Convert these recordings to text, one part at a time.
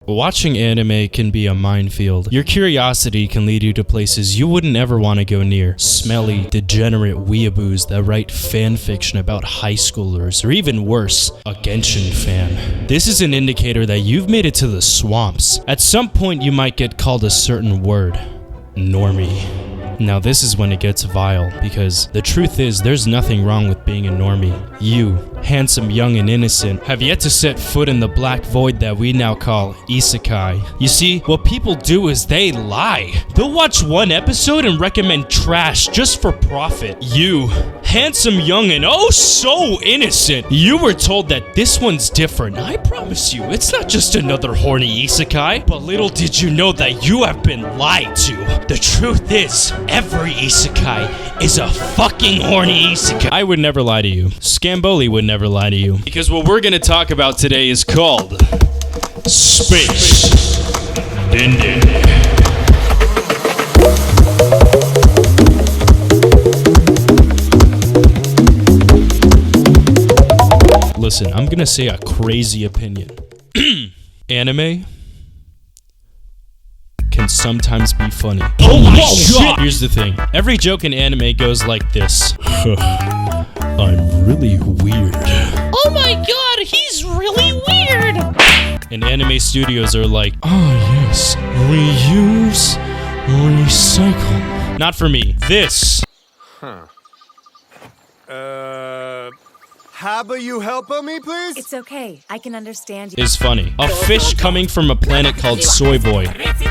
Watching anime can be a minefield. Your curiosity can lead you to places you wouldn't ever want to go near. Smelly, degenerate weeaboos that write fan fiction about high schoolers, or even worse, a Genshin fan. This is an indicator that you've made it to the swamps. At some point you might get called a certain word. Normie. Now this is when it gets vile, because the truth is there's nothing wrong with being a normie. You, handsome, young, and innocent, have yet to set foot in the black void that we now call isekai. You see, what people do is they lie. They'll watch one episode and recommend trash just for profit. You, handsome, young, and oh so innocent, you were told that this one's different. I promise you, it's not just another horny isekai. But little did you know that you have been lied to. The truth is, every isekai is a fucking horny isekai. I would never lie to you. Scamboli would never lie to you. Because what we're gonna talk about today is called Space Dandy. Listen, I'm gonna say a crazy opinion. Anime can sometimes be funny. Oh my god! Here's the thing. Every joke in anime goes like this. I'm really weird. Oh my god, he's really weird! And anime studios are like, oh yes, reuse, recycle. Not for me. This. How about you help me, please? It's okay. I can understand you. Is funny. A fish coming from a planet called Soy Boy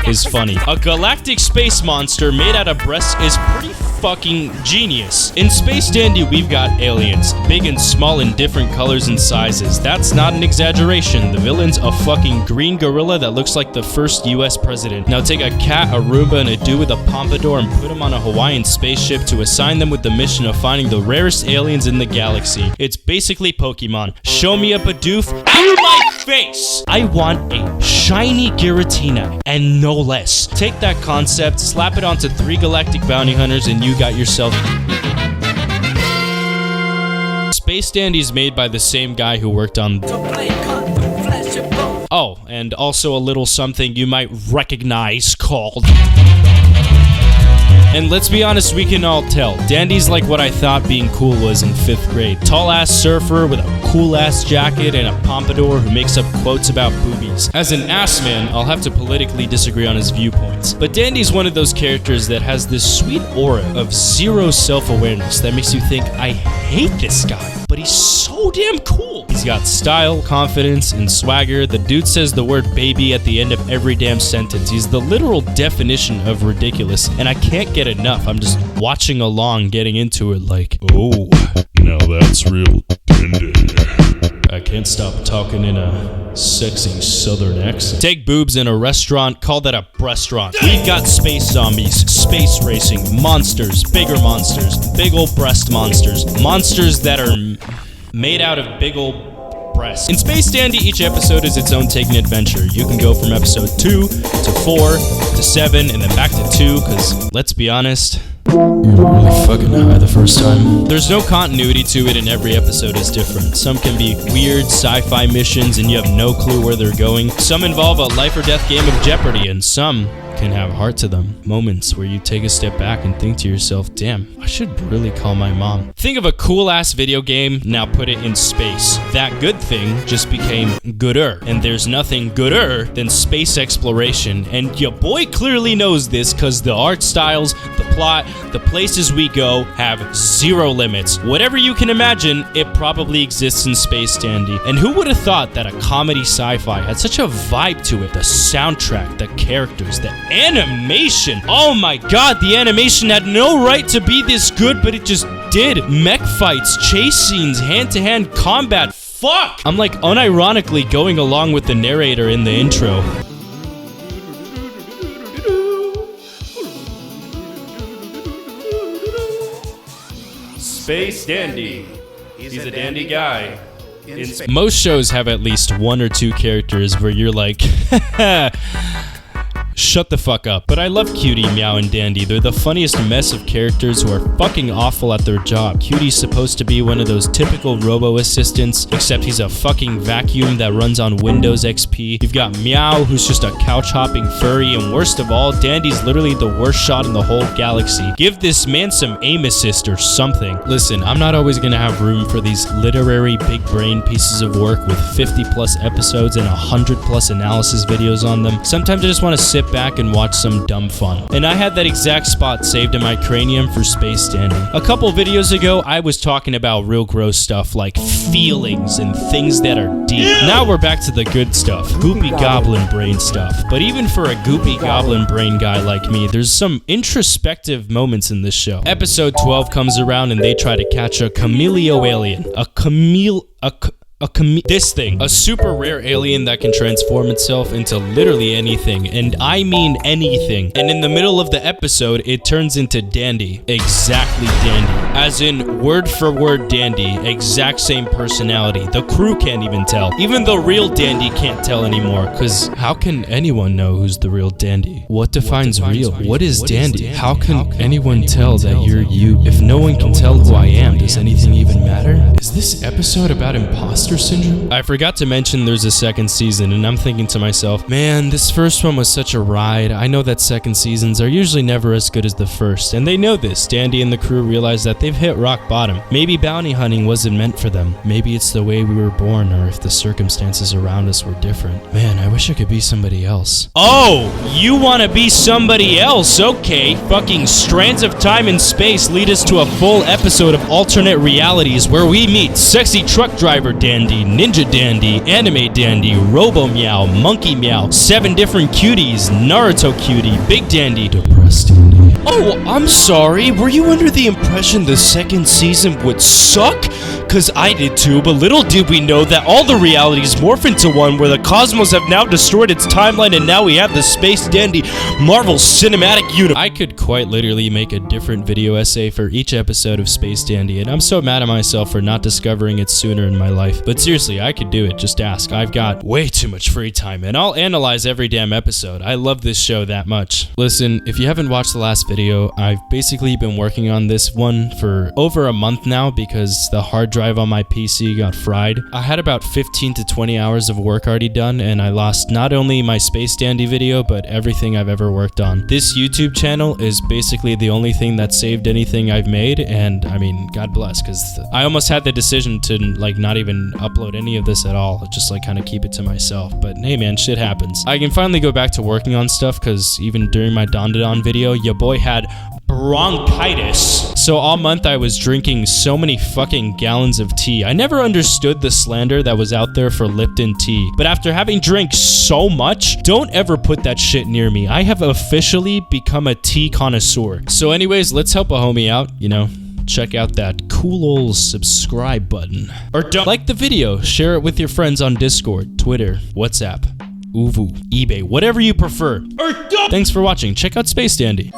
is funny. A galactic space monster made out of breasts is pretty fucking genius. In Space Dandy, we've got aliens. Big and small in different colors and sizes. That's not an exaggeration. The villain's a fucking green gorilla that looks like the first US president. Now take a cat, a Roomba, and a dude with a pompadour and put them on a Hawaiian spaceship to assign them with the mission of finding the rarest aliens in the galaxy. It's basically Pokemon. Show me a Bidoof out of my face! I want a shiny Giratina, and no less. Take that concept, slap it onto 3 galactic bounty hunters, and you got yourself... Space Dandy's made by the same guy who worked on... Oh, and also a little something you might recognize called... And let's be honest, we can all tell. Dandy's like what I thought being cool was in 5th grade. Tall-ass surfer with a cool-ass jacket and a pompadour who makes up quotes about boobies. As an ass man, I'll have to politically disagree on his viewpoints. But Dandy's one of those characters that has this sweet aura of zero self-awareness that makes you think, I hate this guy, but he's so damn cool. He's got style, confidence, and swagger. The dude says the word baby at the end of every damn sentence. He's the literal definition of ridiculous, and I can't get enough. I'm just watching along, getting into it like, oh, now that's real dandy. I can't stop talking in a sexy southern accent. Take boobs in a restaurant, call that a breastaurant. We've got space zombies, space racing, monsters, bigger monsters, big old breast monsters, monsters that are made out of big old breasts. In Space Dandy, each episode is its own taking adventure. You can go from episode 2 to 4 to 7 and then back to 2, because let's be honest, you're really fucking high the first time. There's no continuity to it and every episode is different. Some can be weird sci-fi missions and you have no clue where they're going. Some involve a life or death game of Jeopardy, and some can have heart to them. Moments where you take a step back and think to yourself, damn, I should really call my mom. Think of a cool ass video game, now put it in space. That good thing just became gooder, and there's nothing gooder than space exploration, and your boy clearly knows this because the art styles, the plot, the places we go have zero limits. Whatever you can imagine, it probably exists in Space Dandy. And who would have thought that a comedy sci-fi had such a vibe to it? The soundtrack, the characters, the animation. Oh my god, the animation had no right to be this good, but it just did. Mech fights, chase scenes, hand-to-hand combat. Fuck! I'm like unironically going along with the narrator in the intro. Space Dandy. He's a dandy guy. Most shows have at least 1 or 2 characters where you're like, Shut the fuck up. But I love Cutie, Meow, and Dandy. They're the funniest mess of characters who are fucking awful at their job. Cutie's supposed to be one of those typical robo-assistants, except he's a fucking vacuum that runs on Windows XP. You've got Meow, who's just a couch-hopping furry, and worst of all, Dandy's literally the worst shot in the whole galaxy. Give this man some aim assist or something. Listen, I'm not always gonna have room for these literary big brain pieces of work with 50 plus episodes and 100 plus analysis videos on them. Sometimes I just want to sit back and watch some dumb fun. And I had that exact spot saved in my cranium for Space Dandy. A couple videos ago, I was talking about real gross stuff like feelings and things that are deep. Now we're back to the good stuff, goopy goblin brain stuff. But even for a goopy goblin brain guy like me, there's some introspective moments in this show. Episode 12 comes around and they try to catch a Cameleo alien. A super rare alien that can transform itself into literally anything, and I mean anything. And in the middle of the episode, it turns into Dandy. Exactly Dandy. As in, word for word Dandy, exact same personality. The crew can't even tell. Even the real Dandy can't tell anymore, cause how can anyone know who's the real Dandy? What defines real? What is Dandy? How can anyone tell that you're you? If no one can tell who I am, does anything even matter? Is this episode about imposter syndrome? I forgot to mention there's a second season, and I'm thinking to myself, man, this first one was such a ride. I know that second seasons are usually never as good as the first, and they know this. Dandy and the crew realize that they've hit rock bottom. Maybe bounty hunting wasn't meant for them. Maybe it's the way we were born, or if the circumstances around us were different. Man, I wish I could be somebody else. Oh, you want to be somebody else? Okay. Fucking strands of time and space lead us to a full episode of alternate realities where we meet sexy truck driver Dandy, Ninja Dandy, Anime Dandy, Robo Meow, Monkey Meow, 7 different cuties, Naruto cutie, Big Dandy, depressed Dandy. Oh, I'm sorry. Were you under the impression the second season would suck? Cause I did too, but little did we know that all the realities morph into one where the cosmos have now destroyed its timeline and now we have the Space Dandy Marvel Cinematic Universe. I could quite literally make a different video essay for each episode of Space Dandy, and I'm so mad at myself for not discovering it sooner in my life. But seriously, I could do it, just ask. I've got way too much free time, and I'll analyze every damn episode. I love this show that much. Listen, if you haven't watched the last video, I've basically been working on this one for over a month now because the hard drive on my PC got fried. I had about 15 to 20 hours of work already done, and I lost not only my Space Dandy video, but everything I've ever worked on. This YouTube channel is basically the only thing that saved anything I've made, and I mean, God bless, because I almost had the decision to like not even upload any of this at all, just like kind of keep it to myself. But hey man, shit happens. I can finally go back to working on stuff because even during my Don video, your boy had bronchitis. So all month I was drinking so many fucking gallons of tea. I never understood the slander that was out there for Lipton tea. But after having drank so much, don't ever put that shit near me. I have officially become a tea connoisseur. So anyways, let's help a homie out, you know. Check out that cool old subscribe button. Or don't like the video, share it with your friends on Discord, Twitter, WhatsApp, Uvu, eBay, whatever you prefer. Or don't. Thanks for watching. Check out Space Dandy.